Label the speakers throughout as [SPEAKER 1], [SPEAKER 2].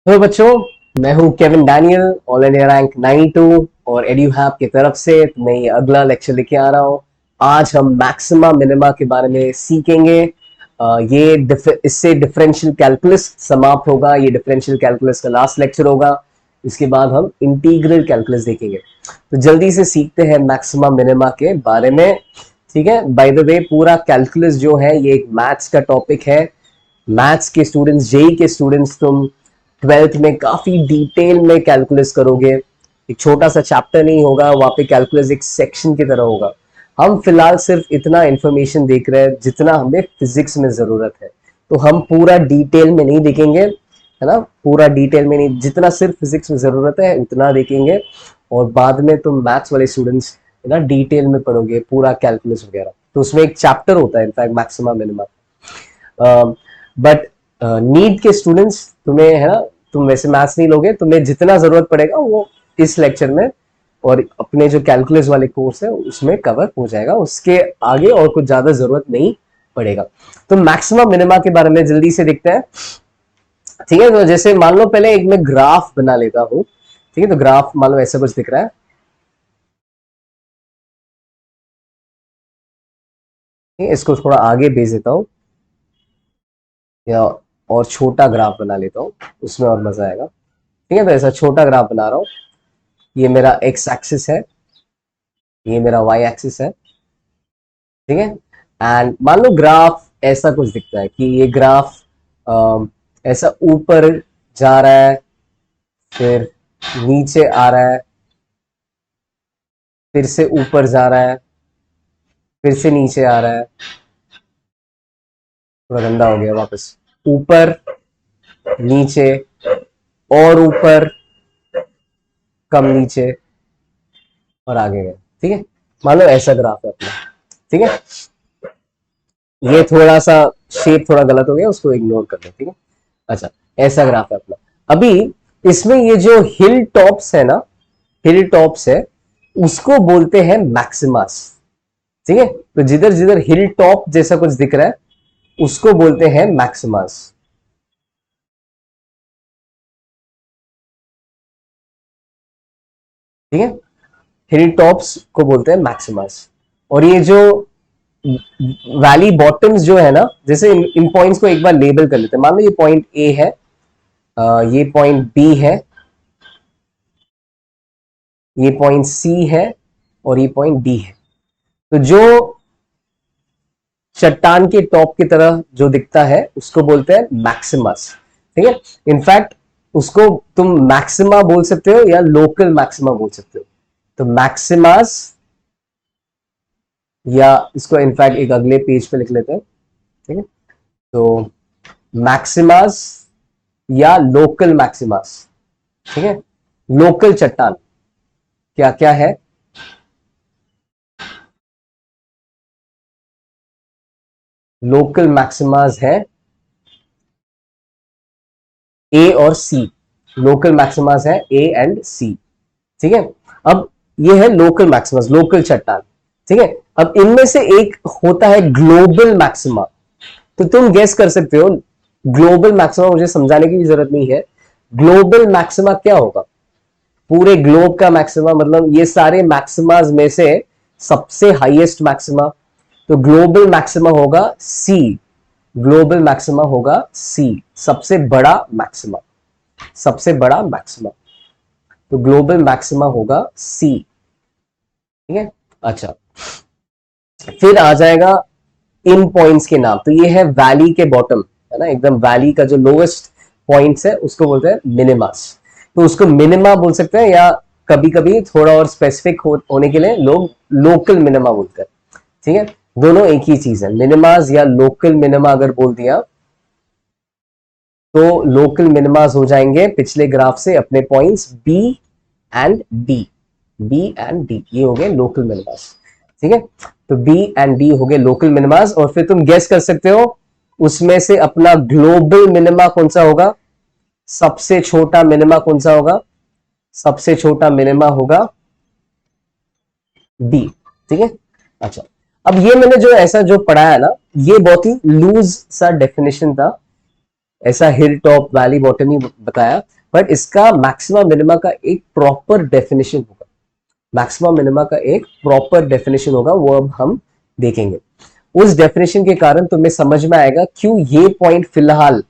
[SPEAKER 1] Hello बच्चों, मैं हूं Kevin Daniel, all India rank 92 और एड्यूहैब की तरफ से मैं ये अगला लेक्चर लेके आ रहा हूं। आज हम मैक्सिमा मिनिमा के बारे में सीखेंगे। इससे डिफरेंशियल कैलकुलस समाप्त होगा। ये डिफरेंशियल कैलकुलस का लास्ट लेक्चर होगा। इसके बाद हम इंटीग्रल कैलकुलस देखेंगे। तो जल्दी से सीखते हैं मैक्सिमा मिनिमा के बारे में। ठीक है, बाय द वे पूरा कैलकुलस जो है ये एक मैथ्स का टॉपिक है। मैथ्स के स्टूडेंट्स, जेई के स्टूडेंट्स, तुम 12th में काफी डिटेल में कैलकुलस करोगे। एक छोटा सा चैप्टर नहीं होगा, वहां पे कैलकुलस एक सेक्शन की तरह होगा। हम फिलहाल सिर्फ इतना इंफॉर्मेशन देख रहे हैं जितना हमें फिजिक्स में जरूरत है। तो हम पूरा डिटेल में नहीं देखेंगे, है ना। पूरा डिटेल में नहीं, जितना सिर्फ फिजिक्स में जरूरत है उतना देखेंगे। और बाद में तुम मैथ्स वाले स्टूडेंट्स है ना डिटेल में पढ़ोगे पूरा कैलकुलस वगैरह। तो उसमें एक चैप्टर होता है in fact maxima minima. But NEET के स्टूडेंट्स, तुम्हें है ना, तुम वैसे मैथ्स नहीं लोगे, तुम्हें जितना जरूरत पड़ेगा वो इस लेक्चर में और अपने जो कैलकुलस वाले कोर्स है उसमें कवर हो जाएगा। उसके आगे और कुछ ज्यादा जरूरत नहीं पड़ेगा। तो मैक्सिमा मिनिमा के बारे में जल्दी से देखते हैं। ठीक है, तो जैसे मान लो पहले एक मैं ग्राफ बना लेता हूं। ठीक है, तो ग्राफ मान लो ऐसा कुछ दिख रहा है। इसको थोड़ा आगे भेज देता हूं या और छोटा ग्राफ बना लेता हूं, उसमें और मजा आएगा। ठीक है, तो ऐसा छोटा ग्राफ बना रहा हूं। ये मेरा एक्स एक्सिस है, ये मेरा वाई एक्सिस है। ठीक है, एंड मान लो ग्राफ ऐसा कुछ दिखता है कि ये ग्राफ ऐसा ऊपर जा रहा है, फिर नीचे आ रहा है, फिर से ऊपर जा रहा है, फिर से नीचे आ रहा है। थोड़ा गंदा हो गया, वापस ऊपर, नीचे और ऊपर, कम नीचे और आगे गए। ठीक है, मान लो ऐसा ग्राफ है अपना। ठीक है, ये थोड़ा सा शेप थोड़ा गलत हो गया, उसको इग्नोर कर दो। ठीक है, अच्छा ऐसा ग्राफ है अपना। अभी इसमें ये जो हिल टॉप्स है ना, हिल टॉप्स है, उसको बोलते हैं मैक्सिमास। ठीक है, तो जिधर जिधर हिल टॉप जैसा कुछ दिख रहा है उसको बोलते हैं मैक्सिमास। ठीक है, हिल टॉप्स को बोलते हैं मैक्सिमास। और ये जो वैली बॉटम्स जो है ना, जैसे इन पॉइंट्स को एक बार लेबल कर लेते हैं। मान लो ये पॉइंट ए है, ये पॉइंट बी है, ये पॉइंट सी है और ये पॉइंट डी है। तो जो चट्टान के टॉप की तरह जो दिखता है उसको बोलते हैं मैक्सिमस। ठीक है, इनफैक्ट उसको तुम मैक्सिमा बोल सकते हो या लोकल मैक्सिमा बोल सकते हो। तो मैक्सिमास, या इसको इनफैक्ट एक अगले पेज पे लिख लेते हैं। ठीक है, तो मैक्सिमास या लोकल मैक्सिमास। ठीक है, लोकल चट्टान क्या क्या है? लोकल मैक्सिमास है ए और सी। लोकल मैक्सिमास है ए एंड सी। ठीक है, अब ये है लोकल मैक्सिमस, लोकल चट्टान। ठीक है, अब इनमें से एक होता है ग्लोबल मैक्सिमा। तो तुम गेस कर सकते हो ग्लोबल मैक्सिमा, मुझे समझाने की भी जरूरत नहीं है। ग्लोबल मैक्सिमा क्या होगा? पूरे ग्लोब का मैक्सिमा, मतलब ये सारे मैक्सिमाज में से सबसे हाईएस्ट मैक्सिमा। तो ग्लोबल मैक्सिमा होगा सी। ग्लोबल मैक्सिमा होगा सी, सबसे बड़ा मैक्सिमा, सबसे बड़ा मैक्सिमा। तो ग्लोबल मैक्सिमा होगा सी। ठीक है, अच्छा फिर आ जाएगा इन पॉइंट्स के नाम। तो ये है वैली के बॉटम, है ना, एकदम वैली का जो लोएस्ट पॉइंट्स है उसको बोलते हैं मिनिमास। तो उसको मिनिमा बोल सकते हैं, या कभी कभी थोड़ा और स्पेसिफिक होने के लिए लोग लोकल मिनिमा बोलते हैं। ठीक है, दोनों एक ही चीज है, मिनिमास या लोकल मिनिमा। अगर बोल दिया तो लोकल मिनिमास हो जाएंगे पिछले ग्राफ से अपने points B and D. B and D ये हो गए लोकल मिनिमास। ठीक है, तो बी एंड डी हो गए लोकल मिनिमास। और फिर तुम गेस कर सकते हो उसमें से अपना ग्लोबल मिनिमा कौन सा होगा, सबसे छोटा मिनिमा कौन सा होगा? सबसे छोटा मिनिमा होगा बी। ठीक है, अच्छा अब ये मैंने जो ऐसा जो पढ़ाया ना, ये बहुत ही लूज सा डेफिनेशन था, ऐसा हिल टॉप वैली बॉटम ही बताया। बट इसका मैक्सिमा मिनिमा का एक प्रॉपर डेफिनेशन होगा, मैक्सिमा मिनिमा का एक प्रॉपर डेफिनेशन होगा, वो अब हम देखेंगे। उस डेफिनेशन के कारण तुम्हें समझ में आएगा क्यों ये पॉइंट फिलहाल,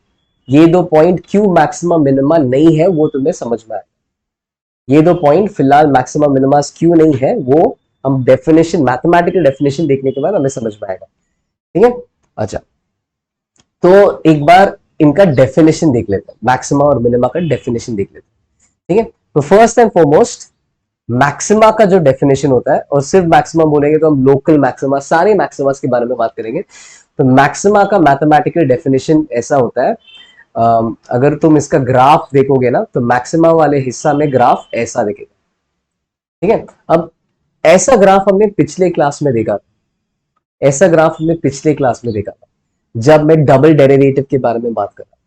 [SPEAKER 1] ये दो पॉइंट क्यों मैक्सिमा मिनिमा नहीं है, वो तुम्हें समझ में आएगा। ये दो पॉइंट फिलहाल मैक्सिमा मिनिमा क्यों नहीं है, वो हम डेफिनेशन, मैथमेटिकल डेफिनेशन देखने के बाद हमें समझ में आएगा। ठीक है, अच्छा तो एक बार इनका डेफिनेशन देख लेते हैं, मैक्सिमा और मिनिमा का डेफिनेशन देख लेते हैं। ठीक है, तो फर्स्ट एंड फॉरमोस्ट मैक्सिमा का जो डेफिनेशन होता है, और सिर्फ मैक्सिमा बोलेंगे तो हम लोकल मैक्सिमा, सारे मैक्सिमास के बारे में बात करेंगे। तो मैक्सिमा का मैथमेटिकल डेफिनेशन ऐसा होता है, अगर तुम इसका ग्राफ देखोगे ना, तो मैक्सिमा वाले हिस्सा में ग्राफ ऐसा दिखेगा। ठीक है, अब ऐसा ग्राफ हमने पिछले क्लास में देखा, ऐसा ग्राफ हमने पिछले क्लास में देखा था जब मैं डबल डेरिवेटिव के बारे में बात कर रहा था।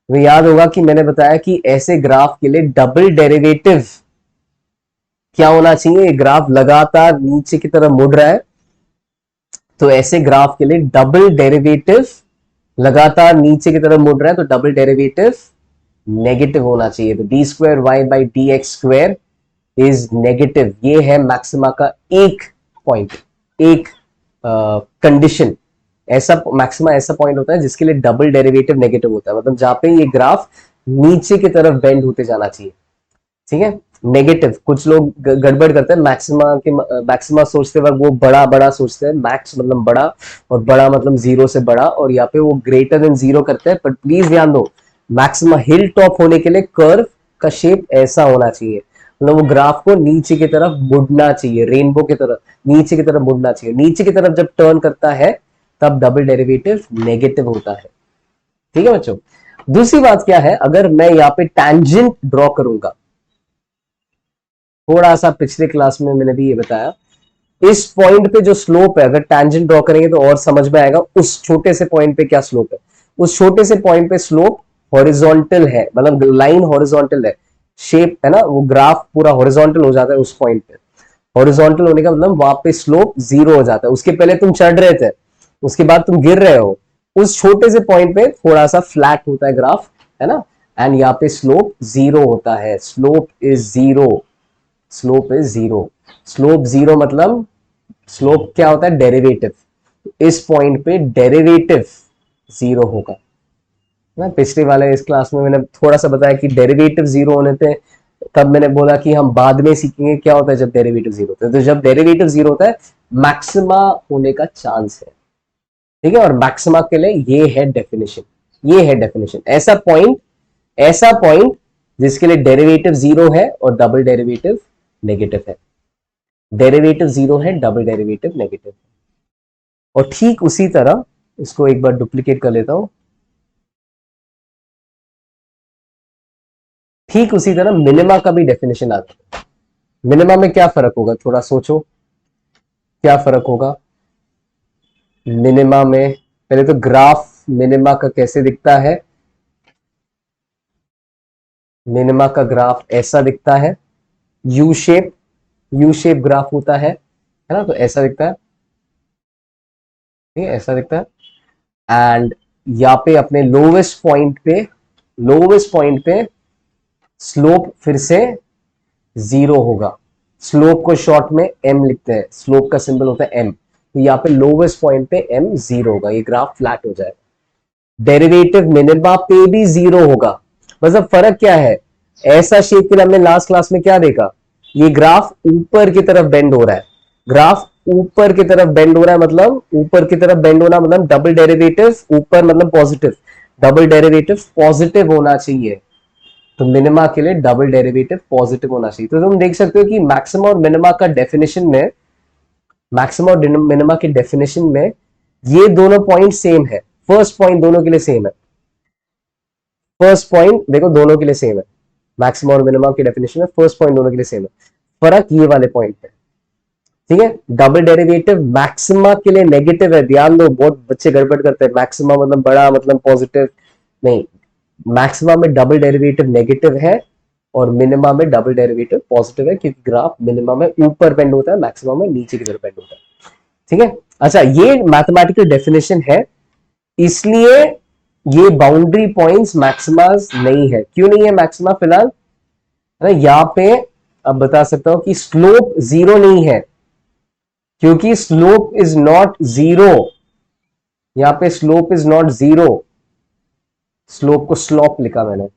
[SPEAKER 1] तो याद होगा कि मैंने बताया कि ऐसे ग्राफ के लिए डबल डेरिवेटिव क्या होना चाहिए, ग्राफ लगातार नीचे की तरफ मुड़ रहा है, तो ऐसे ग्राफ के लिए डबल डेरिवेटिव लगातार नीचे की तरफ मुड़ रहा है, तो डबल डेरिवेटिव नेगेटिव होना चाहिए। तो d square y by d x square is negative. ये है मैक्सिमा का एक पॉइंट, एक कंडीशन। ऐसा मैक्सिमा ऐसा पॉइंट होता है जिसके लिए डबल डेरिवेटिव नेगेटिव होता है, मतलब जहां पे ये ग्राफ नीचे की तरफ बेंड होते जाना चाहिए। ठीक है, नेगेटिव। कुछ लोग गड़बड़ करते हैं, मैक्सिमा सोचते वक्त वो बड़ा बड़ा सोचते हैं, मैक्स मतलब बड़ा और बड़ा मतलब जीरो से बड़ा, और यहाँ पे वो ग्रेटर देन जीरो करते हैं। पर प्लीज ध्यान दो, मैक्सिमा हिल टॉप होने के लिए कर्व का शेप ऐसा होना चाहिए, मतलब वो ग्राफ को नीचे की तरफ मुड़ना चाहिए, रेनबो की तरफ नीचे की तरफ मुड़ना चाहिए। नीचे की तरफ जब टर्न करता है तब डबल डेरिवेटिव नेगेटिव होता है। ठीक है बच्चों, दूसरी बात क्या है, अगर मैं यहाँ पे टैंजेंट ड्रॉ करूंगा, थोड़ा सा पिछले क्लास में मैंने भी ये बताया, इस पॉइंट पे जो स्लोप है, अगर टैंजेंट ड्रॉ करेंगे तो और समझ में आएगा उस छोटे से पॉइंट पे क्या स्लोप है। उस छोटे से पॉइंट पे स्लोप हॉरिजॉन्टल है, मतलब लाइन हॉरिजॉन्टल है, शेप है ना, वो ग्राफ पूरा हॉरिजॉन्टल हो जाता है उस पॉइंट पे। हॉरिजॉन्टल होने का मतलब वहां पे स्लोप जीरो हो जाता है। उसके पहले तुम चढ़ रहे थे, उसके बाद तुम गिर रहे हो, उस छोटे से पॉइंट पे थोड़ा सा फ्लैट होता है ग्राफ, है ना, एंड यहाँ पे स्लोप जीरो होता है। Slope is zero, slope is zero. Slope zero मतलब स्लोप क्या होता है, डेरिवेटिव। इस पॉइंट पे डेरिवेटिव जीरो होगा ना। पिछले वाले इस क्लास में मैंने थोड़ा सा बताया कि डेरिवेटिव जीरो होने थे, तब मैंने बोला कि हम बाद में सीखेंगे क्या होता है जब डेरिवेटिव जीरो होता है। तो जब डेरिवेटिव जीरो होता है मैक्सिमा होने का चांस है। ठीक है, और मैक्सिमा के लिए ये है डेफिनेशन, ये है डेफिनेशन। ऐसा पॉइंट, ऐसा पॉइंट जिसके लिए डेरिवेटिव जीरो है और डबल डेरिवेटिव नेगेटिव है। डेरिवेटिव जीरो है, डबल डेरिवेटिव नेगेटिव है। और ठीक उसी तरह, इसको एक बार डुप्लीकेट कर लेता हूं, ठीक उसी तरह मिनिमा का भी डेफिनेशन आता है। मिनिमा में क्या फर्क होगा, थोड़ा सोचो क्या फर्क होगा मिनिमा में। पहले तो ग्राफ मिनिमा का कैसे दिखता है, मिनिमा का ग्राफ ऐसा दिखता है, U shape, U shape graph होता है ना, तो ऐसा दिखता है, ठीक है, ऐसा दिखता है। एंड यहाँ पे अपने लोवेस्ट पॉइंट पे, लोवेस्ट पॉइंट पे स्लोप फिर से जीरो होगा। स्लोप को शॉर्ट में एम लिखते हैं, स्लोप का सिंबल होता है एम। तो यहाँ पे लोवेस्ट पॉइंट पे एम जीरो होगा, ये ग्राफ फ्लैट हो जाएगा। डेरिवेटिव मिनिमा पे भी जीरो होगा। मतलब फर्क क्या है, ऐसा शेप के लिए हमने लास्ट क्लास में क्या देखा, ये ग्राफ ऊपर की तरफ बेंड हो रहा है, ग्राफ ऊपर की तरफ बेंड हो रहा है, मतलब ऊपर की तरफ बेंड होना मतलब डबल डेरिवेटिव ऊपर मतलब पॉजिटिव, डबल डेरिवेटिव पॉजिटिव होना चाहिए। तो मिनिमा के लिए डबल डेरिवेटिव पॉजिटिव होना चाहिए। तो तुम देख सकते हो कि मैक्सिमा और मिनिमा का डेफिनेशन में, मैक्सिमा और मिनिमा के डेफिनेशन में ये दोनों पॉइंट सेम है। फर्स्ट पॉइंट दोनों के लिए सेम है, फर्स्ट पॉइंट देखो दोनों के लिए सेम है। मैक्सिमा और मिनिमा की डेफिनेशन में फर्स्ट पॉइंट दोनों के लिए सेम है, फर्क ये वाले पॉइंट पे। ठीक है, डबल डेरिवेटिव मैक्सिमा के लिए नेगेटिव है। ध्यान दो, बहुत बच्चे गड़बड़ करते हैं, मैक्सिमा मतलब बड़ा मतलब पॉजिटिव, नहीं, मैक्सिमा में डबल डेरिवेटिव नेगेटिव है और मिनिमा में डबल डेरिवेटिव पॉजिटिव है, क्योंकि ग्राफ मिनिमा में ऊपर बेंड होता है, मैक्सिमा में नीचे की तरफ बेंड होता है। ठीक है, अच्छा ये मैथमेटिकल डेफिनेशन है, इसलिए ये बाउंड्री पॉइंट्स मैक्सिमास नहीं है। क्यों नहीं है मैक्सिमा फिलहाल? है ना, यहाँ पे अब बता सकता हूं कि स्लोप जीरो नहीं है, क्योंकि स्लोप इज नॉट जीरो। यहां पे slope is not zero, slope को स्लोप लिखा मैंने,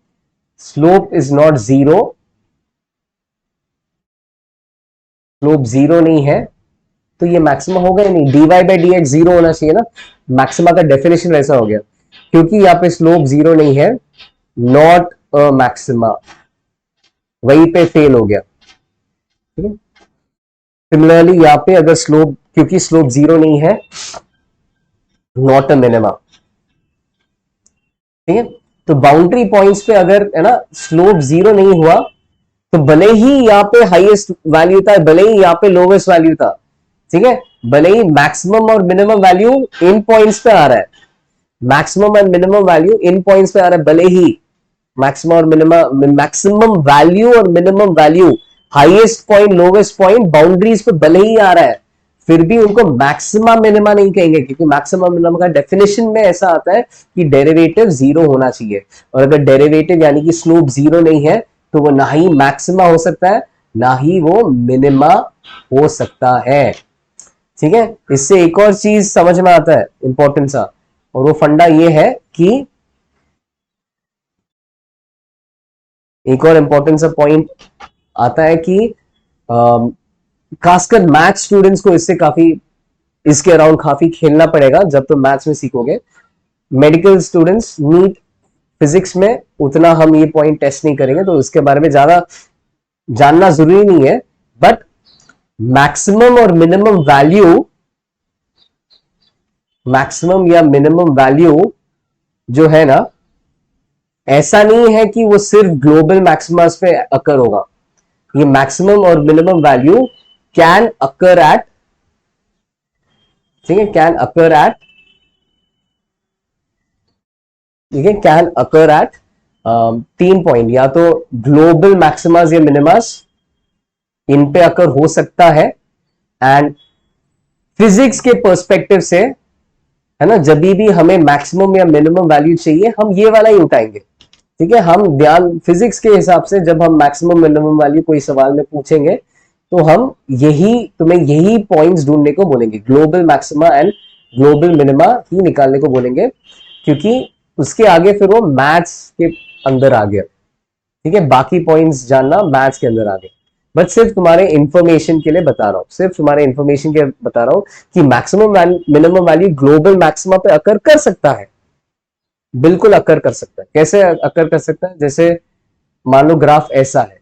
[SPEAKER 1] slope is not zero, slope zero नहीं है, तो ये मैक्सिमा होगा ही नहीं। dy by d x zero होना चाहिए ना, मैक्सिमा का डेफिनेशन वैसा हो गया। क्योंकि यहां पे स्लोप जीरो नहीं है, नॉट अ मैक्सिमा, वहीं पे फेल हो गया। ठीक है, सिमिलरली यहां पे अगर स्लोप, क्योंकि स्लोप जीरो नहीं है, नॉट अ मिनिमा। ठीक है, तो बाउंड्री पॉइंट्स पे अगर है ना स्लोप जीरो नहीं हुआ, तो भले ही यहां पे हाईएस्ट वैल्यू था, भले ही यहां पे लोवेस्ट वैल्यू था, ठीक है, भले ही मैक्सिमम और मिनिमम वैल्यू इन पॉइंट्स पे आ रहा है, maximum and minimum value in points पे आ रहा है, भले ही मैक्सिमम और मिनिमम, मैक्सिमम वैल्यू और minimum value, highest point lowest point boundaries पे भले ही आ रहा है, फिर भी उनको मैक्सिमा मिनिमा नहीं कहेंगे, क्योंकि मैक्सिमम मिनिमा का डेफिनेशन में ऐसा आता है कि डेरिवेटिव जीरो होना चाहिए। और अगर डेरिवेटिव यानी कि स्लोप जीरो नहीं है, तो वो ना ही मैक्सिमा हो सकता है, ना ही वो मिनिमा हो सकता है। ठीक है, इससे एक और चीज समझ में आता है इंपॉर्टेंट सा, और वो फंडा ये है कि एक और इंपॉर्टेंट सा पॉइंट आता है कि खासकर मैथ्स स्टूडेंट्स को इससे काफी, इसके अराउंड काफी खेलना पड़ेगा जब तुम मैथ्स में सीखोगे। मेडिकल स्टूडेंट्स, नीट फिजिक्स में उतना हम ये पॉइंट टेस्ट नहीं करेंगे, तो इसके बारे में ज्यादा जानना जरूरी नहीं है। बट मैक्सिमम और मिनिमम वैल्यू, मैक्सिमम या मिनिमम वैल्यू जो है ना, ऐसा नहीं है कि वो सिर्फ ग्लोबल मैक्सिमस पे अकर होगा। ये मैक्सिमम और minimum value can occur at, ठीक है, कैन अकर एट, ठीक है, कैन अकर एट 3 पॉइंट, या तो ग्लोबल मैक्सिमस या मिनिमस इन पे अकर हो सकता है। एंड फिजिक्स के पर्सपेक्टिव से, है ना, जब भी हमें मैक्सिमम या मिनिमम वैल्यू चाहिए, हम ये वाला ही उठाएंगे। ठीक है, हम ध्यान फिजिक्स के हिसाब से जब हम मैक्सिमम मिनिमम वैल्यू कोई सवाल में पूछेंगे, तो हम यही, तुम्हें यही पॉइंट्स ढूंढने को बोलेंगे, global maxima and global minima ही निकालने को बोलेंगे, क्योंकि उसके आगे फिर वो मैथ्स के अंदर आ गया। ठीक है, बाकी पॉइंट्स जानना मैथ्स के अंदर आ गए। बट सिर्फ तुम्हारे इंफॉर्मेशन के लिए बता रहा हूं, सिर्फ तुम्हारे इंफॉर्मेशन के बता रहा हूं कि maximum minimum value global maxima पे अकर कर सकता है, बिल्कुल अकर कर सकता है। कैसे अकर कर सकता है? जैसे मान लो ग्राफ ऐसा है,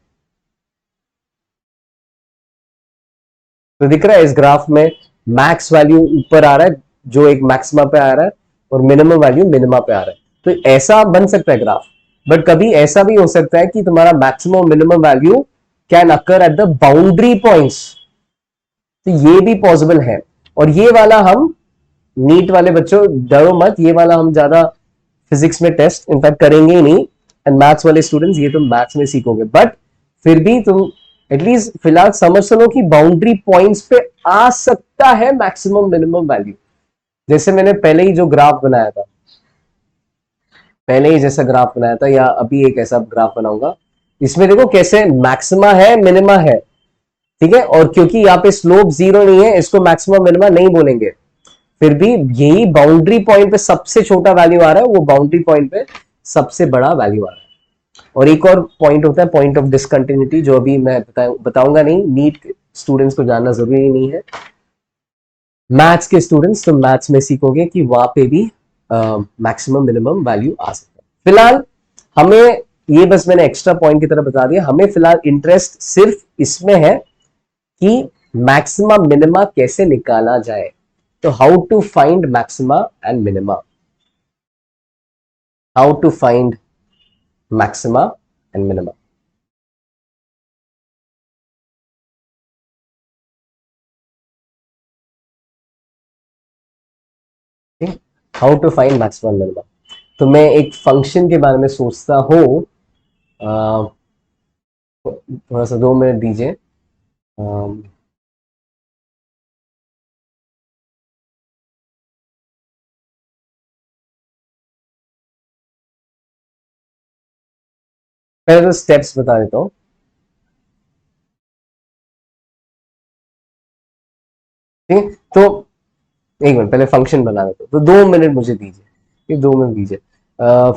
[SPEAKER 1] तो दिख रहा है इस ग्राफ में मैक्स वैल्यू ऊपर आ रहा है, जो एक मैक्सिमा पे आ रहा है, और मिनिमम वैल्यू मिनिमा पे आ रहा है, तो ऐसा बन सकता है ग्राफ। बट कभी ऐसा भी हो सकता है कि तुम्हारा maximum minimum value can occur at the boundary points, तो ये भी पॉसिबल है। और ये वाला हम, नीट वाले बच्चों डरो मत, ये वाला हम ज्यादा फिजिक्स में टेस्ट इनफैक्ट करेंगे ही नहीं। एंड मैथ्स वाले स्टूडेंट्स, ये तुम मैथ्स में सीखोगे, बट फिर भी तुम एटलीस्ट फिलहाल समझ लो कि बाउंड्री पॉइंट्स पे आ सकता है मैक्सिमम मिनिमम वैल्यू। जैसे मैंने पहले ही जो ग्राफ बनाया था, पहले ही जैसा ग्राफ बनाया था, या अभी एक ऐसा ग्राफ बनाऊंगा, इसमें देखो कैसे मैक्सिमा है मिनिमा है। ठीक है, और क्योंकि यहाँ पे स्लोप जीरो नहीं है, इसको मैक्सिमम मिनिमा नहीं बोलेंगे। फिर भी यही बाउंड्री पॉइंट पे सबसे छोटा वैल्यू आ रहा है, वो बाउंड्री पॉइंट पे सबसे बड़ा वैल्यू आ रहा है। और एक और पॉइंट होता है पॉइंट ऑफ डिसकंटिन्यूटी, जो अभी मैं बताऊंगा नहीं, नीट स्टूडेंट्स को जानना जरूरी नहीं है। मैथ्स के स्टूडेंट्स, तो मैथ्स में सीखोगे कि वहां पे भी मैक्सिमम मिनिमम वैल्यू आ सकता है। फिलहाल हमें, ये बस मैंने एक्स्ट्रा पॉइंट की तरह बता दिया, हमें फिलहाल इंटरेस्ट सिर्फ इसमें है कि मैक्सिमा मिनिमा कैसे निकाला जाए। तो how to find maxima and minima, how to find maxima and minima. How to find maxima minima, तो मैं एक फंक्शन के बारे में सोचता हूं, थोड़ा सा 2 मिनट दीजिए। पहले तो स्टेप्स बता देता हूं। ठीक है, तो एक मिनट पहले फंक्शन बना देता हूं, तो 2 मिनट मुझे दीजिए, ये 2 मिनट दीजिए। Uh,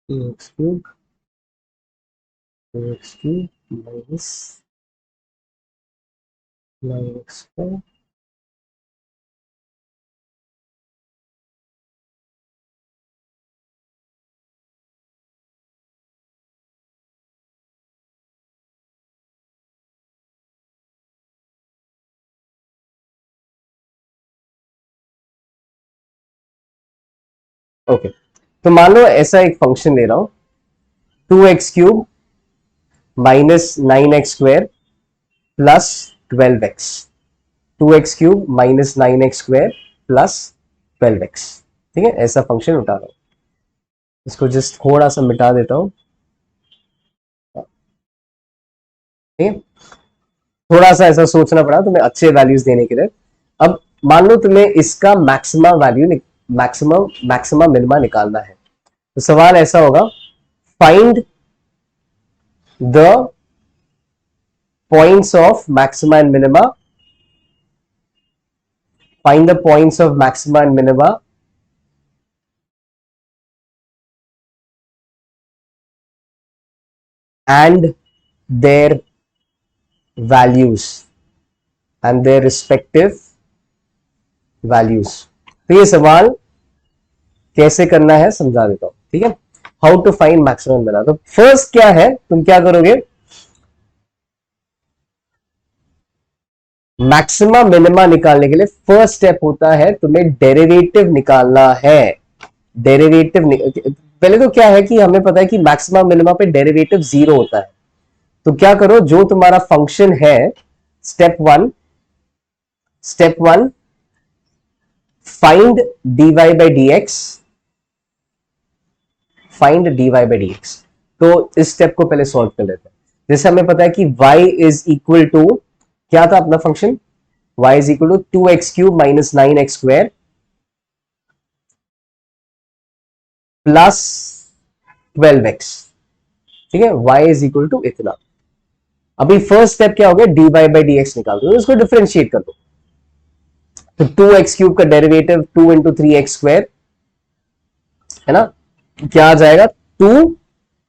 [SPEAKER 1] X cube X cube minus 9x okay. तो मान लो ऐसा एक फंक्शन ले रहा हूं, 2x³ -9x² plus 12x। 2x³ -9x² plus 12x। ठीक है, ऐसा फंक्शन उठा रहा हूं, इसको जस्ट थोड़ा सा मिटा देता हूं। ठीक है, थोड़ा सा ऐसा सोचना पड़ा तुम्हें अच्छे वैल्यूज देने के लिए। अब मान लो तुम्हें इसका maximum value, maximum maximum minima निकालना है, तो सवाल ऐसा होगा, find the points of maxima and minima, find the points of maxima and minima and their values and their respective values। तो ये सवाल कैसे करना है समझा देता हूं। ठीक है, how to find maximum minima. तो फर्स्ट क्या है, तुम क्या करोगे, मैक्सिमा मिनिमा निकालने के लिए फर्स्ट स्टेप होता है तुम्हें डेरिवेटिव निकालना है। डेरिवेटिव पहले तो क्या है कि हमें पता है कि मैक्सिमा मिनिमा पे डेरिवेटिव 0 होता है। तो क्या करो, जो तुम्हारा फंक्शन है, step one find dy by dx, find dy by dx। तो इस स्टेप को पहले सॉल्व कर लेते हैं। जैसे हमें पता है कि y इज इक्वल टू, क्या था अपना function, y is equal to 2x³ -9x² plus 12x। ठीक है, y इज इक्वल टू इतना। अभी फर्स्ट स्टेप क्या हो गया, dy by dx निकाल दो, इसको डिफरेंशिएट कर दो। तो 2x³ का डेरिवेटिव 2 इंटू 3x², है ना, क्या आ जाएगा, 2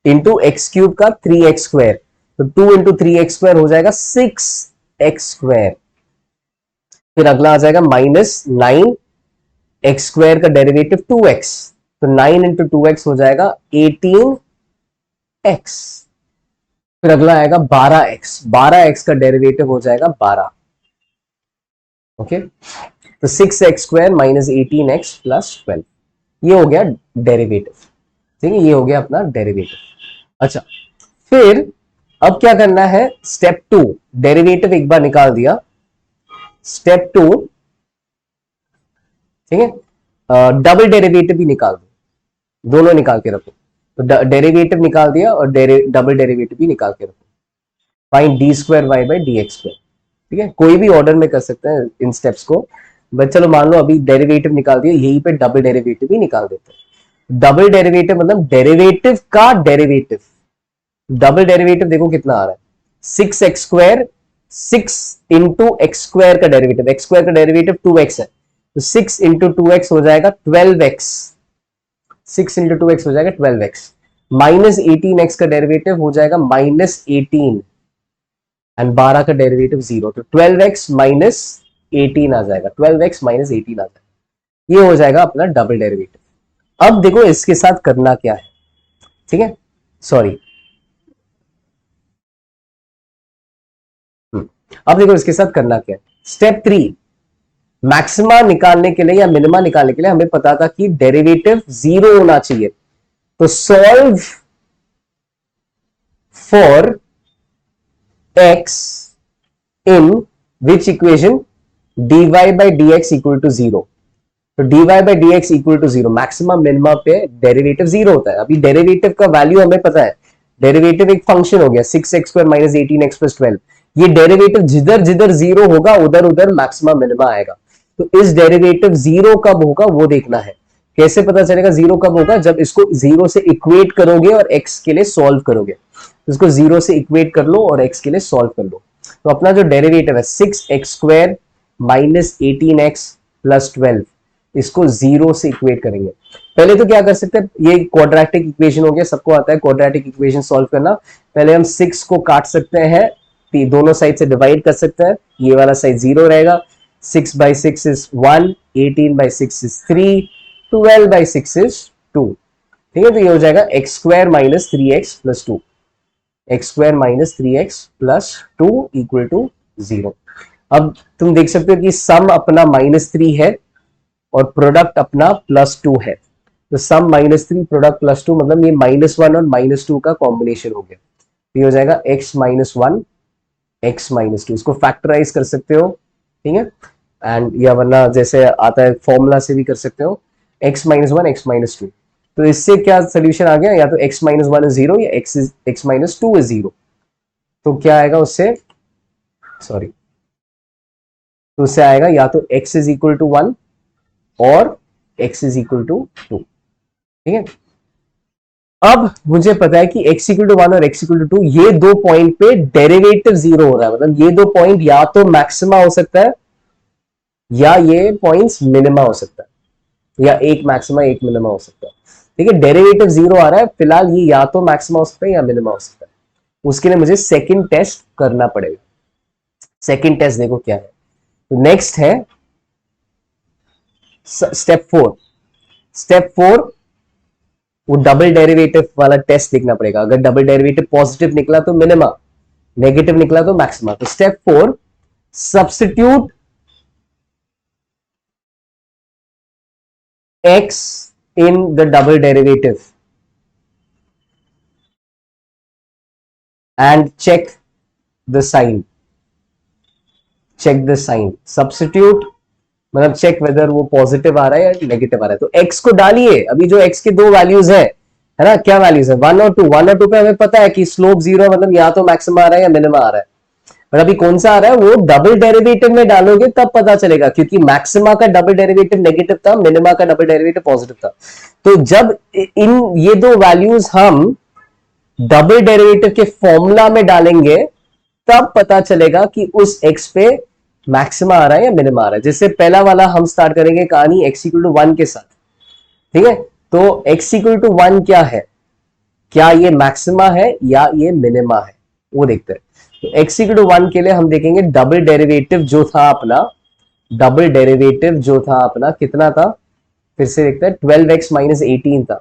[SPEAKER 1] इंटू x³ का 3x², तो 2 इंटू 3x² हो जाएगा 6x²। फिर अगला आ जाएगा -9x² का डेरिवेटिव 2x, तो 9 इंटू 2x हो जाएगा 18x। फिर अगला आएगा 12x, 12x का डेरिवेटिव हो जाएगा 12। ओके, तो 6x² -18x प्लस 12, ये हो गया डेरिवेटिव। ठीक है, ये हो गया अपना डेरिवेटिव। अच्छा, फिर अब क्या करना है, स्टेप 2, डेरिवेटिव एक बार निकाल दिया, स्टेप 2, ठीक है, डबल डेरिवेटिव भी निकाल दो, दोनों निकाल के रखो। तो डेरिवेटिव निकाल दिया और डबल डेरिवेटिव भी निकाल के रखो। Find d²y/dx²। ठीक है, कोई भी ऑर्डर में कर सकते हैं इन स्टेप्स को, बट चलो मान लो अभी डेरिवेटिव निकाल दिया, यहीं पे डबल डेरिवेटिव भी निकाल देते हैं। डबल डेरिवेटिव मतलब डेरिवेटिव का डेरिवेटिव। डबल डेरिवेटिव देखो कितना आ रहा है, 6x², 6 इंटू x² का डेरिवेटिव, x² का डेरिवेटिव 2x है, तो 6 इंटू 2x हो जाएगा 12x। 6 इंटू 2x हो जाएगा 12x। -18x का डेरिवेटिव हो जाएगा -18, एंड 12 का डेरिवेटिव 0, तो 12x -18 आ जाएगा, 12x -18 आ जाएगा। ये हो जाएगा अपना डबल डेरिवेटिव। अब देखो इसके साथ करना क्या है, ठीक है, सॉरी, अब देखो इसके साथ करना क्या है। स्टेप 3, मैक्सिमा निकालने के लिए या मिनिमा निकालने के लिए हमें पता था कि डेरिवेटिव 0 होना चाहिए। तो solve for x in which equation, dy by dx equal to zero. तो dy by dx equal to zero, maximum minimum पे डेरिवेटिव जीरो होता है। अभी डेरिवेटिव का वैल्यू हमें पता है, डेरिवेटिव एक फंक्शन हो गया 6x² माइनस 18x प्लस 12। ये डेरिवेटिव जिधर जिधर जीरो होगा उधर उधर मैक्सिमम मिनिमा आएगा। तो इस डेरिवेटिव जीरो कब होगा वो देखना है। कैसे पता चलेगा जीरो कब होगा? जब इसको जीरो से इक्वेट करोगे और x के लिए सॉल्व करोगे। इसको जीरो से इक्वेट कर लो और x के लिए सॉल्व कर लो। तो अपना जो डेरिवेटिव है 6x² माइनस 18x प्लस 12, इसको जीरो से इक्वेट करेंगे। पहले तो क्या कर सकते हैं, ये क्वाड्रेटिक इक्वेशन हो गया, सबको आता है क्वाड्रेटिक इक्वेशन सॉल्व करना। पहले हम 6 को काट सकते हैं, दोनों साइड से डिवाइड कर सकते हैं, ये वाला साइड जीरो रहेगा। 6 by 6 is 1, 18 by 6 is 3, 12 by 6 is 2। ठीक है, तो ये हो जाएगा x square minus 3x plus 2, x square minus 3x plus 2 equal to zero. अब तुम देख सकते हो कि सम अपना -3 है और प्रोडक्ट अपना +2 है। तो सम -3 प्रोडक्ट +2 मतलब ये -1 और -2 का कॉम्बिनेशन हो गया। ये हो जाएगा x माइनस 1 x माइनस 2। इसको फैक्टराइज कर सकते हो, ठीक है, एंड या वरना जैसे आता है फॉर्मूला से भी कर सकते हो, x माइनस 1 x माइनस 2। तो इससे क्या सोल्यूशन आ गया, या तो x माइनस 1 इज 0 या x माइनस 2 इज 0। तो क्या आएगा उससे, सॉरी, तो उससे आएगा या तो x इज इक्वल टू 1 और x इज इक्वल टू 2। ठीक है, अब मुझे पता है कि x इक्वल टू 1 और x इक्वल टू 2, ये दो पॉइंट पे डेरिवेटिव जीरो हो रहा है। मतलब ये दो पॉइंट या तो मैक्सिमा हो सकता है या ये पॉइंट्स मिनिमा हो सकता है, या एक मैक्सिमा एक मिनिमा हो सकता है। ठीक है, डेरिवेटिव जीरो आ रहा है फिलहाल, ये या तो मैक्सिमा हो सकता है या मिनिमा हो सकता है। उसके लिए मुझे सेकंड टेस्ट करना पड़ेगा। सेकंड टेस्ट देखो क्या है। तो नेक्स्ट है स्टेप 4। स्टेप 4 वो डबल डेरिवेटिव वाला टेस्ट देखना पड़ेगा। अगर डबल डेरिवेटिव पॉजिटिव निकला तो मिनिमा, नेगेटिव निकला तो मैक्सिमा। तो step 4, substitute x in the double derivative and check the sign। check the sign, substitute मतलब चेक वेदर वो पॉजिटिव आ रहा है या नेगेटिव आ रहा है। तो x को डालिए, अभी जो x के दो वैल्यूज है ना, क्या वैल्यूज है 1 और 2। 1 और 2 पे हमें पता है कि स्लोप जीरो, मतलब या तो मैक्सिमा आ रहा है या मिनिमा आ रहा है। और अभी कौन सा आ रहा है वो डबल डेरिवेटिव में डालोगे तब पता चलेगा, क्योंकि मैक्सिमा का डबल डेरिवेटिव नेगेटिव था, मिनिमा का डबल डेरिवेटिव पॉजिटिव था। तो जब इन ये दो वैल्यूज हम डबल डेरिवेटिव के फॉर्मूला में डालेंगे तब पता चलेगा कि उस x पे मैक्सिमा आ रहा है या मिनिमा आ रहा है। जैसे पहला वाला हम स्टार्ट करेंगे कहानी x इक्वल टू 1 के साथ। ठीक है, तो x इक्वल टू 1 क्या है, क्या ये मैक्सिमा है या ये मिनिमा है, वो देखते हैं। तो x इक्वल टू 1 के लिए हम देखेंगे डबल डेरिवेटिव जो था अपना, डबल डेरिवेटिव जो था अपना कितना था, फिर से देखते हैं 12x माइनस 18 था।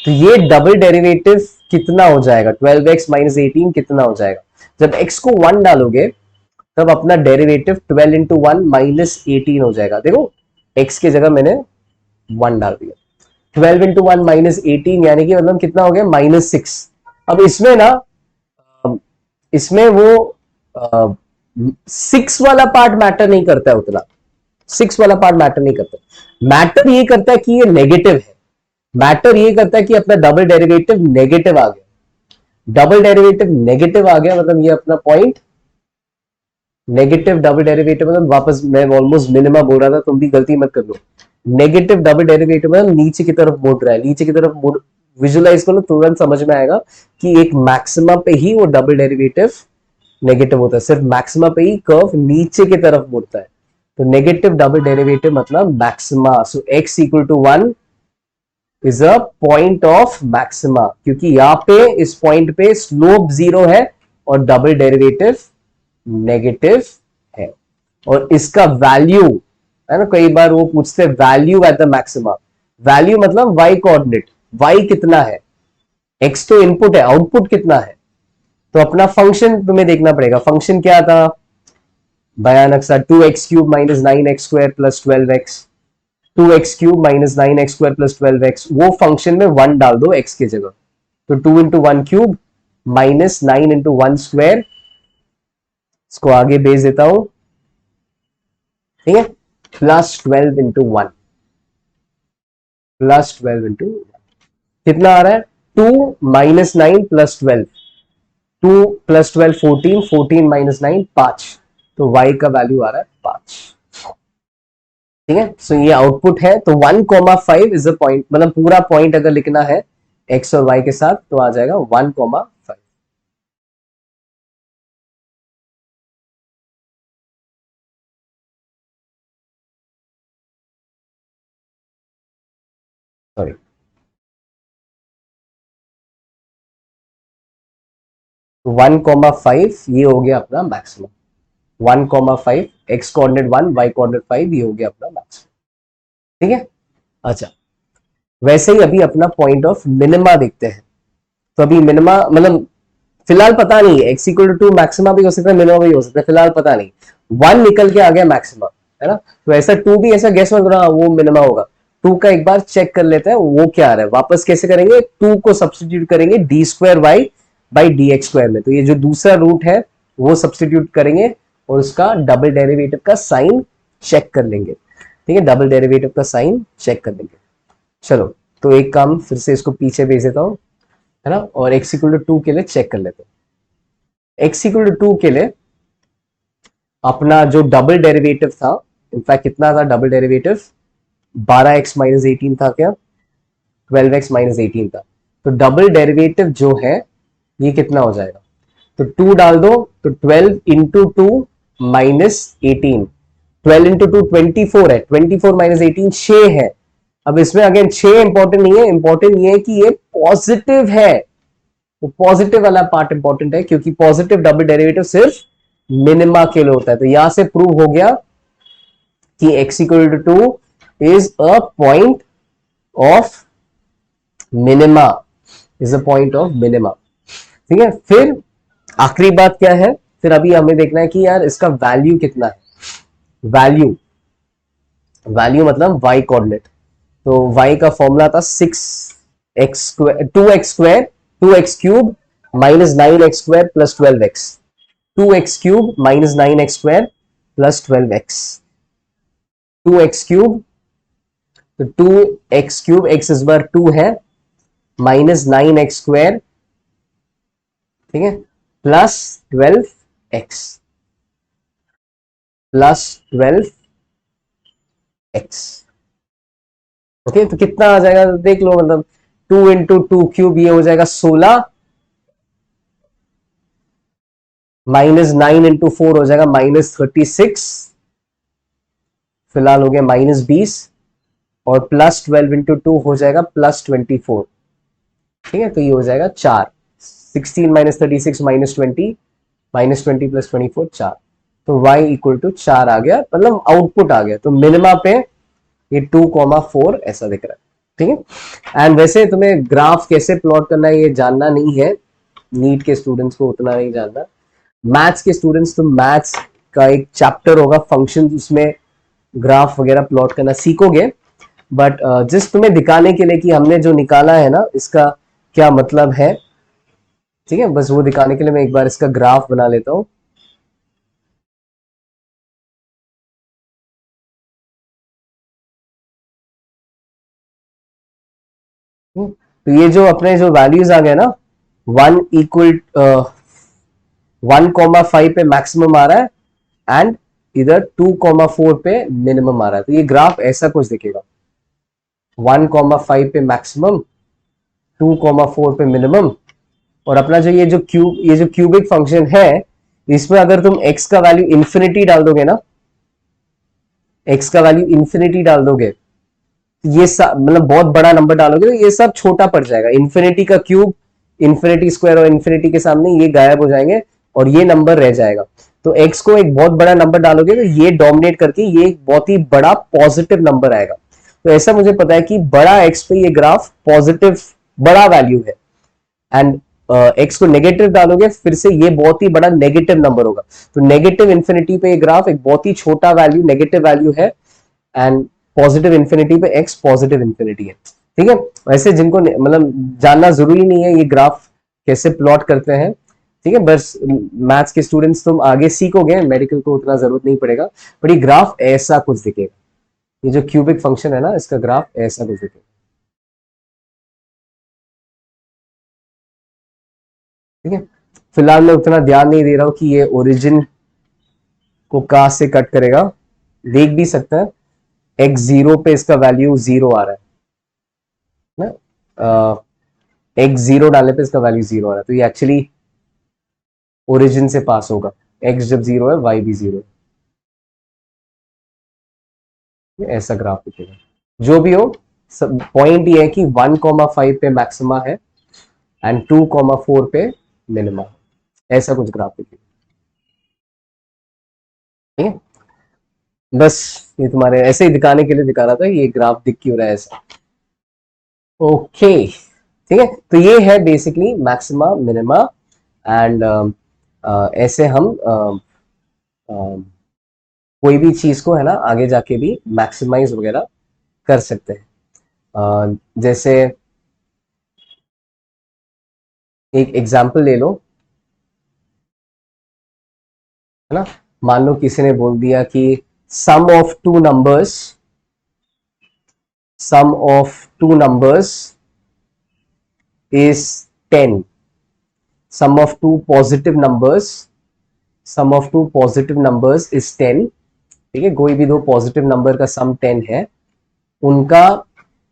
[SPEAKER 1] तो ये डबल डेरिवेटिव कितना हो जाएगा, 12x माइनस 18 कितना हो जाएगा। जब x को 1 डालोगे तब अपना डेरिवेटिव 12 इंटू 1 माइनस 18 हो जाएगा। देखो x की जगह मैंने 1 डाल दिया। 12 इंटू 1 माइनस 18 यानी कि मतलब कितना हो गया -6। अब इसमें ना, इसमें वो 6 वाला पार्ट मैटर नहीं करता है उतना। 6 वाला पार्ट मैटर नहीं करता, मैटर ये करता है कि ये नेगेटिव है। मैटर ये करता है कि अपना डबल डेरिवेटिव नेगेटिव आ गया। डबल डेरिवेटिव नेगेटिव आ गया मतलब ये अपना पॉइंट नेगेटिव डबल डेरिवेटिव, मतलब वापस मैं ऑलमोस्ट मिनिमा बोल रहा था, तुम भी गलती मत कर लो। नेगेटिव डबल डेरिवेटिव मतलब नीचे की तरफ मुड़ रहा है, नीचे की तरफ मुड़, विजुलाइज करो तुरंत समझ में आएगा कि एक मैक्सिमा पे ही वो डबल डेरिवेटिव नेगेटिव होता है। सिर्फ मैक्सिमा पे ही कर्व नीचे की तरफ मुड़ता है। तो नेगेटिव डबल डेरिवेटिव मतलब maxima. So x equal to 1 is a point of maxima, क्योंकि यहां पे इस पॉइंट पे स्लोप जीरो है और डबल डेरिवेटिव नेगेटिव है। और इसका वैल्यू है ना, कई बार वो पूछते हैं value at the maxima. Value मतलब y कोऑर्डिनेट, y कितना है, x तो इनपुट है, आउटपुट कितना है। तो अपना फंक्शन तुम्हें देखना पड़ेगा। फंक्शन क्या था भयानक सा, 2x³ minus 9x square plus 12x, 2x³ minus 9x square plus 12x। वो फंक्शन में 1 डाल दो x की जगह। तो 2 into 1 cube minus 9 into 1 square, इसको आगे भेज देता हूं, ठीक है, प्लस 12 इंटू 1, प्लस 12 इंटू कितना आ रहा है, 2 माइनस 9 प्लस 12, 2 प्लस 12 14, 14 माइनस 9 5, तो y का वैल्यू आ रहा है 5। ठीक है, सो ये आउटपुट है। तो 1,5 इज अ पॉइंट, मतलब पूरा पॉइंट अगर लिखना है x और y के साथ तो आ जाएगा 1,5। सॉरी, तो 1,5 ये हो गया अपना maximum, 1,5 x coordinate 1 y coordinate 5, ये हो गया अपना मैक्सिमम। ठीक है, अच्छा वैसे ही अभी अपना पॉइंट ऑफ मिनिमा देखते हैं। तो अभी मिनिमा मतलब फिलहाल पता नहीं है, x इक्वल टू मैक्सिमा भी हो सकता है, मिनिमा भी हो सकता है, फिलहाल पता नहीं। 1 निकल के आ गया मैक्सिमा, है ना, तो ऐसा 2 भी ऐसा गैस मत करो वो मिनिमा होगा। 2 का एक बार चेक कर लेते हैं वो क्या आ रहा है, वापस कैसे करेंगे, 2 को सब्सटीट्यूट करेंगे d square y by d x square में, तो ये जो दूसरा रूट है वो सब्सटीट्यूट करेंगे और उसका डबल डेरिवेटिव का साइन चेक कर लेंगे। ठीक है, डबल डेरिवेटिव का साइन चेक कर लेंगे। चलो तो एक काम फिर से इसको पीछे भेज देता हूं, है ना, और x इक्वल टू 2 के लिए चेक कर लेते हैं। x इक्वल टू 2 के लिए अपना जो डबल डेरिवेटिव था, इनफैक्ट कितना था डबल डेरिवेटिव, 12x माइनस 18 था क्या, 12x माइनस 18 था। तो डबल डेरिवेटिव जो है ये कितना हो जाएगा, तो 2 डाल दो, तो 12 इंटू 2 माइनस 18, 12 इंटू 2 24 है, 24 माइनस 18 6 है। अब इसमें अगेन 6 इंपॉर्टेंट नहीं है, इंपॉर्टेंट ये है कि ये पॉजिटिव है, वो पॉजिटिव वाला पार्ट इंपॉर्टेंट है, क्योंकि पॉजिटिव डबल डेरिवेटिव सिर्फ मिनिमा के लिए होता है। तो यहां से प्रूव हो गया कि x equal to 2 is a point of minima, is a point of minima. ठीक है, फिर आखिरी बात क्या है, फिर अभी हमें देखना है कि यार इसका वैल्यू कितना है, वैल्यू, वैल्यू मतलब y कोऑर्डिनेट। तो y का फॉर्मूला था 6x square 2x square 2x cube minus 9x square plus 12x, 2x cube minus 9x square plus 12x, 2x cube, तो 2x क्यूब x इस बार 2 है, माइनस 9x स्क्वायर, ठीक है, plus 12x, plus 12x। Okay, तो कितना आ जाएगा देख लो, मतलब 2 इंटू 2 क्यूब ये हो जाएगा 16, माइनस 9 इंटू 4 हो जाएगा माइनस 36, फिलहाल हो गया माइनस 20, और प्लस 12 इंटू 2 हो जाएगा प्लस 24। ठीक है, तो ये हो जाएगा 4, 16 माइनस 36 माइनस 20, माइनस 20 प्लस 24 4, तो y इक्वल टू 4 आ गया, मतलब आउटपुट आ गया। तो मिनिमा पे ये 2,4 ऐसा दिख रहा है। ठीक है, एंड वैसे तुम्हें ग्राफ कैसे प्लॉट करना है ये जानना नहीं है, नीट के स्टूडेंट्स को उतना नहीं जानना। मैथ्स के स्टूडेंट्स तो मैथ्स का एक चैप्टर होगा फंक्शन, उसमें ग्राफ वगैरह प्लॉट करना सीखोगे, बट जस्ट तुम्हें दिखाने के लिए कि हमने जो निकाला है ना इसका क्या मतलब है। ठीक है, बस वो दिखाने के लिए मैं एक बार इसका ग्राफ बना लेता हूं। तो ये जो अपने जो वैल्यूज आ गए ना, 1 इक्वल 1,5 पे मैक्सिमम आ रहा है एंड इधर 2,4 पे मिनिमम आ रहा है, तो ये ग्राफ ऐसा कुछ दिखेगा, 1,5 पे मैक्सिमम, 2,4 पे मिनिमम, और अपना जो ये जो क्यूबिक फंक्शन है, इसमें अगर तुम x का वैल्यू इंफिनिटी डाल दोगे ना, x का वैल्यू इंफिनिटी डाल दोगे, ये सब मतलब बहुत बड़ा नंबर डालोगे तो ये सब छोटा पड़ जाएगा, इन्फिनिटी का क्यूब, इन्फिनिटी स्क्वायर और इन्फिनिटी के सामने ये गायब हो जाएंगे और ये नंबर रह जाएगा। तो x को एक बहुत बड़ा नंबर डालोगे तो ये डोमिनेट करके ये एक बहुत ही बड़ा पॉजिटिव नंबर आएगा। तो ऐसा मुझे पता है कि बड़ा x पे ये ग्राफ पॉजिटिव बड़ा वैल्यू है, एंड x को नेगेटिव डालोगे फिर से ये बहुत ही बड़ा नेगेटिव नंबर होगा। तो नेगेटिव इंफिनिटी पे ये ग्राफ एक बहुत ही छोटा वैल्यू नेगेटिव वैल्यू है, एंड पॉजिटिव इंफिनिटी पे x पॉजिटिव इंफिनिटी है। ठीक है, वैसे जिनको मतलब जानना जरूरी नहीं है ये ग्राफ कैसे प्लॉट करते हैं, ठीक है, बस मैथ्स के स्टूडेंट्स तुम आगे सीखोगे, मेडिकल को उतना जरूरत नहीं पड़ेगा, बट ये ग्राफ ऐसा कुछ दिखेगा, ये जो क्यूबिक फंक्शन है ना, इसका ग्राफ ऐसा कुछ दिखेगा। ठीक है, फिलहाल मैं उतना ध्यान नहीं दे रहा हूं कि ये ओरिजिन को कहां से कट करेगा, देख भी सकते हैं एक्स जीरो पे इसका वैल्यू जीरो आ रहा है ना, एक्स जीरो डालने पे इसका वैल्यू जीरो आ रहा है, तो ये एक्चुअली ओरिजिन से पास होगा, एक्स जब जीरो है वाई भी जीरो है, ऐसा ग्राफ दिखेगा। जो भी हो, पॉइंट ये है कि 1,5 पे मैक्सिमा है एंड 2,4 पे मिनिमा, ऐसा कुछ ग्राफ दिखेगा। ठीक है, बस ये तुम्हारे ऐसे ही दिखाने के लिए दिखा रहा था, ये ग्राफ दिख क्यों रहा है ऐसा। ओके, ठीक है, तो ये है बेसिकली मैक्सिमा मिनिमा एंड ऐसे हम कोई भी चीज को है ना आगे जाके भी मैक्सिमाइज वगैरह कर सकते हैं। जैसे एक एग्जांपल ले लो, है ना, मान लो किसी ने बोल दिया कि sum of two numbers, sum of two numbers is 10, sum of two positive numbers, sum of two positive numbers is 10। ठीक है, कोई भी दो पॉजिटिव नंबर का सम 10 है, उनका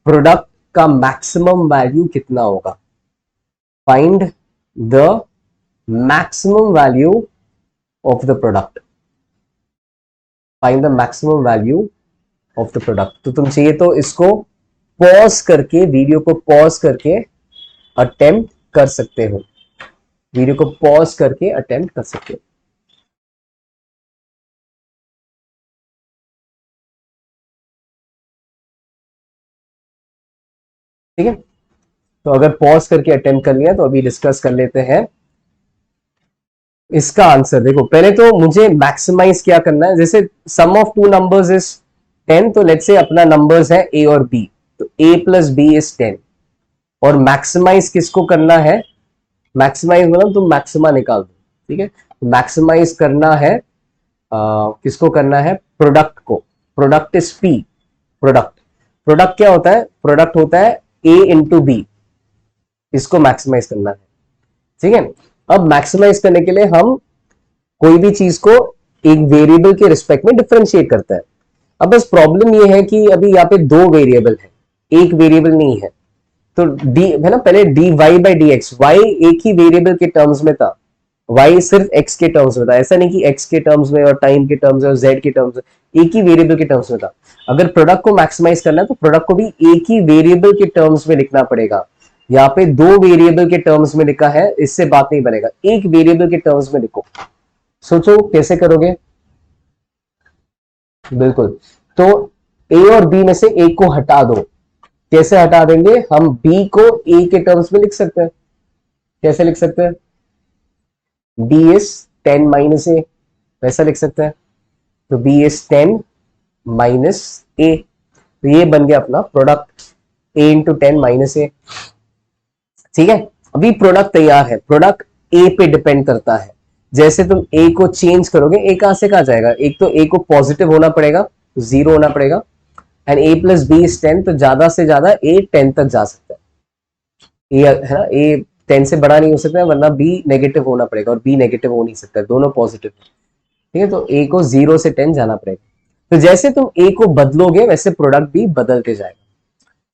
[SPEAKER 1] प्रोडक्ट का मैक्सिमम वैल्यू कितना होगा, find the maximum value of the product, find the maximum value of the product. तो तुम चाहिए तो इसको पॉज करके, वीडियो को पॉज करके अटेम्प्ट कर सकते हो, वीडियो को पॉज करके अटेम्प्ट कर सकते हो। ठीक है, तो अगर पॉज करके अटेम्प्ट कर लिया तो अभी डिस्कस कर लेते हैं इसका आंसर। देखो पहले तो मुझे मैक्सिमाइज क्या करना है, जैसे सम ऑफ टू नंबर्स इज 10, तो लेट्स से अपना नंबर्स है ए और बी, तो ए प्लस बी इज 10, और मैक्सिमाइज किसको करना है, मैक्सिमाइज मतलब तुम मैक्सिमा निकाल दो। ठीक है, मैक्सिमाइज करना है किसको करना है, प्रोडक्ट को, product is P, product, product क्या होता है, प्रोडक्ट होता है ए इंटू बी, इसको मैक्सिमाइज करना है। ठीक है, अब मैक्सिमाइज करने के लिए हम कोई भी चीज को एक वेरिएबल के रिस्पेक्ट में डिफरेंशिएट करता है। अब बस प्रॉब्लम ये है कि अभी यहाँ पे दो वेरिएबल है, एक वेरिएबल नहीं है, तो डी है ना, पहले d y by d x, y एक ही वेरिएबल के टर्म्स में था, वाई सिर्फ एक्स के टर्म्स में था, ऐसा नहीं कि एक्स के टर्म्स में और टाइम के टर्म्स में और जेड के टर्म्स में, एक ही वेरिएबल के टर्म्स में था। अगर प्रोडक्ट को मैक्सिमाइज करना है तो प्रोडक्ट को भी एक ही वेरिएबल के टर्म्स में लिखना पड़ेगा। यहाँ पे दो वेरिएबल के टर्म्स में लिखा है, इससे बात नहीं बनेगा, एक वेरिएबल के टर्म्स में लिखो। सोचो कैसे करोगे, बिल्कुल, तो ए और बी में से एक को हटा दो, कैसे हटा देंगे, हम बी को ए के टर्म्स में लिख सकते हैं, कैसे लिख सकते हैं, बी इज 10 माइनस ए, वैसा लिख सकते हैं, तो बी इज 10 माइनस ए, तो ये बन गया अपना प्रोडक्ट, ए इंटू 10 माइनस ए। ठीक है, अभी प्रोडक्ट तैयार है, प्रोडक्ट ए पे डिपेंड करता है, जैसे तुम ए को चेंज करोगे, ए कहां से कहां जाएगा, एक तो ए को पॉजिटिव होना पड़ेगा, जीरो होना पड़ेगा, and a plus b is 10, तो ज्यादा से ज्यादा ए 10 तक जा सकता है, ए है ना, ए 10 से बड़ा नहीं हो सकता है, वरना बी नेगेटिव होना पड़ेगा, और बी नेगेटिव हो नहीं सकता, दोनों पॉजिटिव। ठीक है, तो ए को 0 से 10 जाना पड़ेगा, तो जैसे तुम ए को बदलोगे वैसे प्रोडक्ट भी बदलते जाएगा।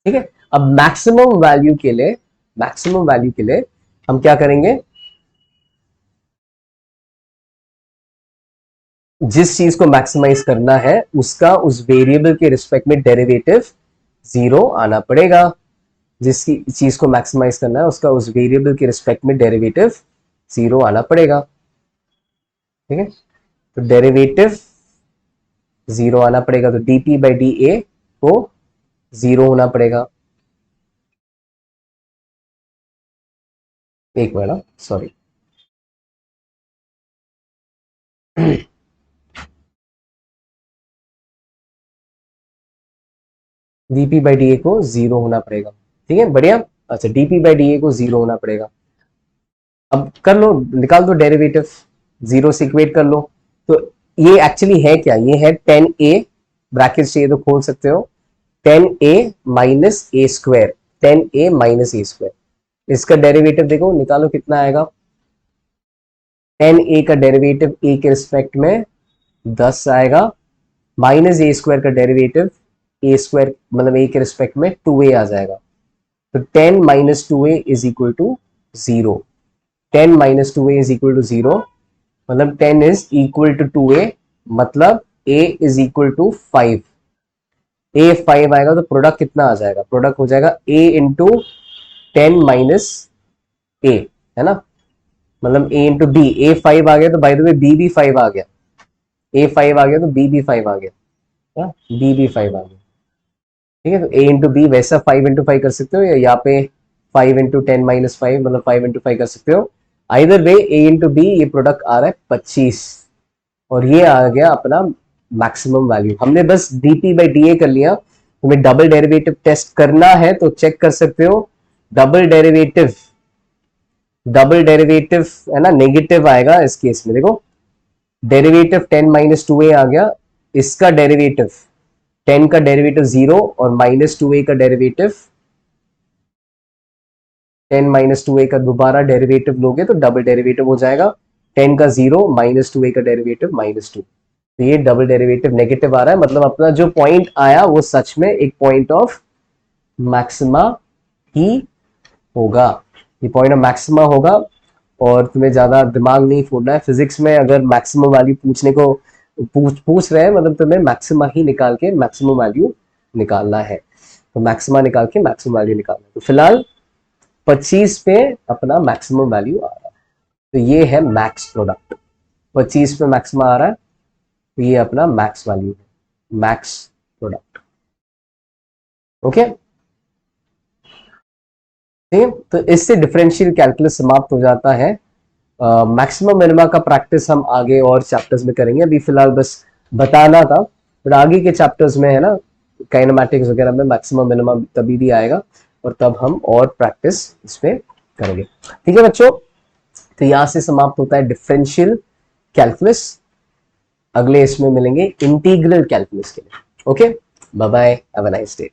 [SPEAKER 1] ठीक है, अब मैक्सिमम वैल्यू के लिए, मैक्सिमम वैल्यू के लिए हम क्या करेंगे, जिस चीज को मैक्सिमाइज करना है उसका उस वेरिएबल के रिस्पेक्ट में डेरिवेटिव जीरो आना पड़ेगा, जिसकी चीज को मैक्सिमाइज करना है उसका उस वेरिएबल के रिस्पेक्ट में डेरिवेटिव जीरो आना पड़ेगा। ठीक है, तो डेरिवेटिव जीरो आना पड़ेगा, तो डीपी बाई डी ए को जीरो होना पड़ेगा, एक minute sorry, DP by D A को जीरो होना पड़ेगा। ठीक है, बढ़िया, अच्छा डीपी बाई डी ए को जीरो होना पड़ेगा। अब कर लो, निकाल दो डेरिवेटिव, 0 से इक्वेट कर लो। तो ये एक्चुअली है क्या, ये है 10a, ब्रैकेट चाहिए तो खोल सकते हो, 10a minus a square, 10a minus a square. इसका डेरिवेटिव देखो निकालो कितना आएगा, 10a का डेरिवेटिव a के रिस्पेक्ट में 10 आएगा, माइनस ए स्क्वायर का डेरिवेटिव ए स्क्वायर मतलब a के रिस्पेक्ट में 2a आ जाएगा। तो 10 minus 2a is equal to 0, 10 minus 2a is equal to 0, मतलब 10 इज इक्वल टू 2a, मतलब a is equal to 5। a 5 आएगा तो प्रोडक्ट कितना आ जाएगा, प्रोडक्ट हो जाएगा a इंटू 10 माइनस a, है ना, मतलब a इंटू b, a 5 आ गया तो बाय द वे b भी 5 आ गया, a 5 आ गया तो b भी 5 आ गया, b भी 5 आ गया। ठीक है, तो a इंटू बी वैसा 5 इंटू 5 कर सकते हो, या यहाँ पे 5 इंटू 10 माइनस 5 मतलब 5 इंटू 5 कर सकते हो। Either way a into b, ये प्रोडक्ट आ रहा है 25, और ये आ गया अपना मैक्सिमम वैल्यू। हमने बस dt बाई डी ए कर लिया। तुम्हें डबल डेरिवेटिव टेस्ट करना है तो चेक कर सकते हो, डबल डेरिवेटिव, डबल डेरिवेटिव है ना नेगेटिव आएगा इस केस में। देखो डेरिवेटिव 10 माइनस 2a आ गया, इसका डेरिवेटिव 10 का डेरिवेटिव 0 और माइनस 2a का डेरिवेटिव 10 माइनस 2a का दोबारा डेरिवेटिव लोगे तो डबल डेरिवेटिव हो जाएगा, 10 का 0 माइनस 2a का डेरिवेटिव माइनस 2। तो ये डबल डेरिवेटिव नेगेटिव आ रहा है, मतलब अपना जो पॉइंट आया वो सच में एक पॉइंट ऑफ मैक्सिमा ही होगा, ये पॉइंट ऑफ मैक्सिमा होगा। और तुम्हें ज्यादा दिमाग नहीं फोड़ना है, फिजिक्स में अगर मैक्सिमम वैल्यू पूछने को पूछ रहे हैं मतलब तुम्हें मैक्सिमा ही निकाल के मैक्सिमम वैल्यू निकालना है, तो मैक्सिमा निकाल के मैक्सिमम वैल्यू निकालना है। तो फिलहाल 25 पे अपना मैक्सिमम वैल्यू आ रहा है, तो ये है मैक्स प्रोडक्ट, 25 पे मैक्सिमा आ रहा है, तो ये अपना मैक्स वैल्यू है, मैक्स प्रोडक्ट। ओके, तो इससे डिफरेंशियल कैलकुलस समाप्त हो जाता है। मैक्सिमम मिनिमा का प्रैक्टिस हम आगे और चैप्टर्स में करेंगे, अभी फिलहाल बस बताना था, बट आगे के चैप्टर्स में है ना काइनेमैटिक्स वगैरह में मैक्सिमम मिनिमा तभी भी आएगा, और तब हम और प्रैक्टिस इस पे करेंगे। ठीक है बच्चों, तो यहां से समाप्त होता है डिफरेंशियल कैलकुलस। अगले इसमें मिलेंगे इंटीग्रल कैलकुलस के लिए। Okay, bye bye, have a nice day.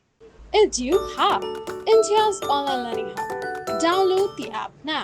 [SPEAKER 2] EduHub, India's online learning hub. Download the app now.